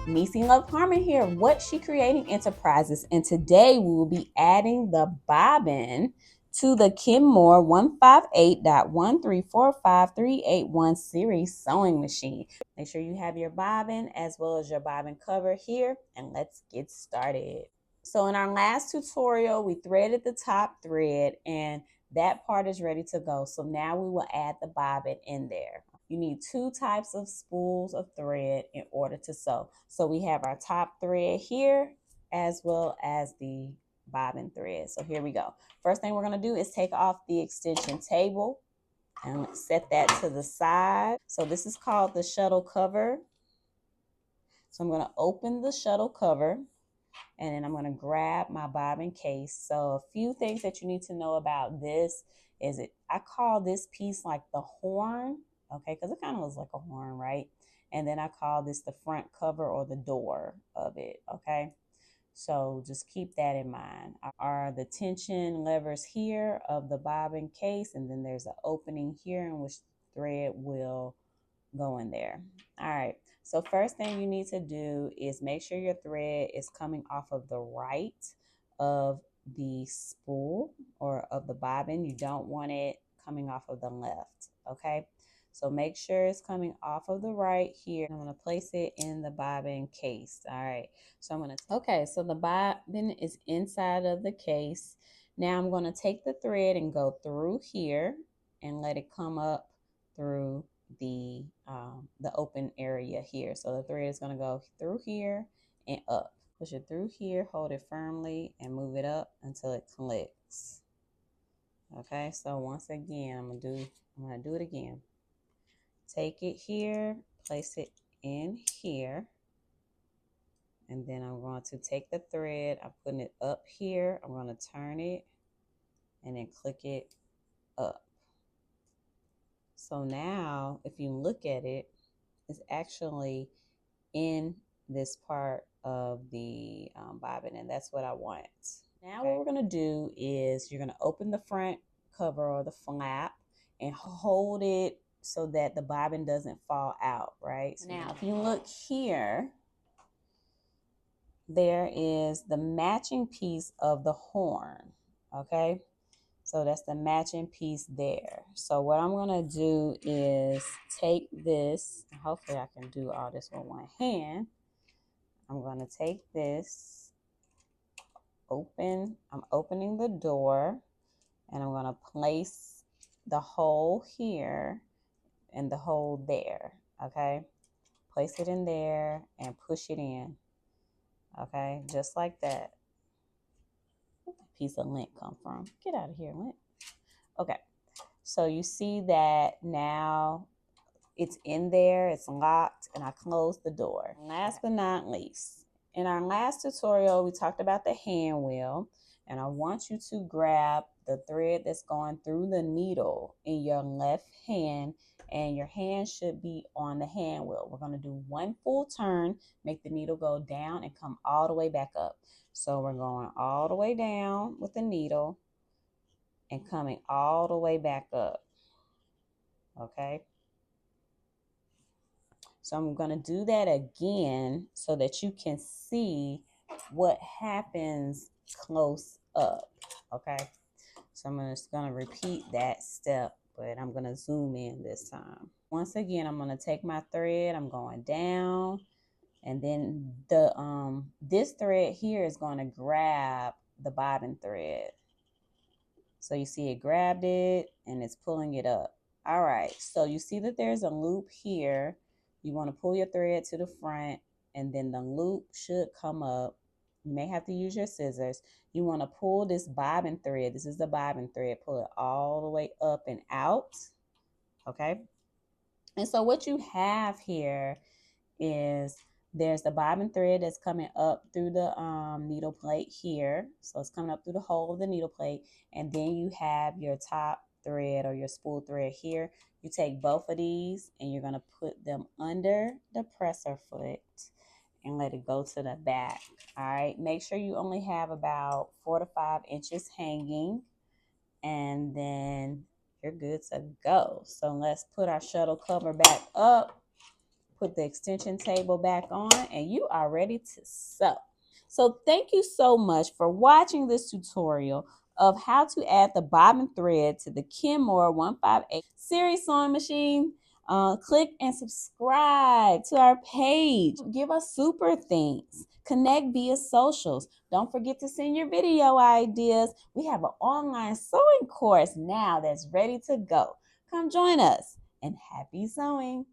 Neci Love Harmon here, What She Creating Enterprises, and today we will be adding the bobbin to the Kenmore 158.1345381 series sewing machine. Make sure you have your bobbin as well as your bobbin cover here, and let's get started. So in our last tutorial, we threaded the top thread and that part is ready to go. So now we will add the bobbin in there. You need two types of spools of thread in order to sew. So we have our top thread here as well as the bobbin thread. So here we go. First thing we're going to do is take off the extension table and set that to the side. So this is called the shuttle cover. So I'm going to open the shuttle cover and then I'm going to grab my bobbin case. So a few things that you need to know about this is I call this piece like the horn, okay, because it kind of looks like a horn, right? And then I call this the front cover or the door of it, okay? So just keep that in mind. Are the tension levers here of the bobbin case, and then there's an opening here in which thread will go in there. All right, so first thing you need to do is make sure your thread is coming off of the right of the spool or of the bobbin. You don't want it coming off of the left, okay? So make sure it's coming off of the right here. I'm going to place it in the bobbin case. All right, so I'm going to, okay, so the bobbin is inside of the case. Now I'm going to take the thread and go through here and let it come up through the open area here. So the thread is going to go through here and up. Push it through here, hold it firmly, and move it up until it clicks. Okay, so once again, I'm gonna do it again. Take it here, place it in here, and then I'm going to take the thread, I'm putting it up here, I'm going to turn it, and then click it up. So now, if you look at it, it's actually in this part of the bobbin, and that's what I want. Now what we're going to do is you're going to open the front cover or the flap and hold it so that the bobbin doesn't fall out, right? So now if you look here, there is the matching piece of the horn, okay? So that's the matching piece there. So what I'm going to do is take this, hopefully I can do all this with one hand. I'm going to take this, I'm opening the door, and I'm going to place the hole here and the hole there, okay? Place it in there and push it in, okay? Just like that. Where'd that piece of lint come from? Get out of here, lint. Okay, so you see that now it's in there, it's locked, and I closed the door. Last but not least, in our last tutorial, we talked about the hand wheel, and I want you to grab the thread that's going through the needle in your left hand, and your hand should be on the hand wheel. We're going to do one full turn, make the needle go down and come all the way back up. So we're going all the way down with the needle and coming all the way back up, okay? So I'm going to do that again so that you can see what happens close up, okay? So I'm just going to repeat that step, but I'm going to zoom in this time. Once again, I'm going to take my thread, I'm going down, and then this thread here is going to grab the bobbin thread. So you see it grabbed it and it's pulling it up. All right, so you see that there's a loop here. You want to pull your thread to the front and then the loop should come up. You may have to use your scissors. You want to pull this bobbin thread. This is the bobbin thread. Pull it all the way up and out, okay? And so what you have here is there's the bobbin thread that's coming up through the needle plate here. So it's coming up through the hole of the needle plate. And then you have your top thread or your spool thread here. You take both of these and you're going to put them under the presser foot and let it go to the back. All right. Make sure you only have about 4 to 5 inches hanging, and then you're good to go. So let's put our shuttle cover back up. put the extension table back on, and you are ready to sew. So thank you so much for watching this tutorial of how to add the bobbin thread to the Kenmore 158 series sewing machine. Click and subscribe to our page. Give us super things. Connect via socials. Don't forget to send your video ideas. We have an online sewing course now that's ready to go. Come join us, and happy sewing.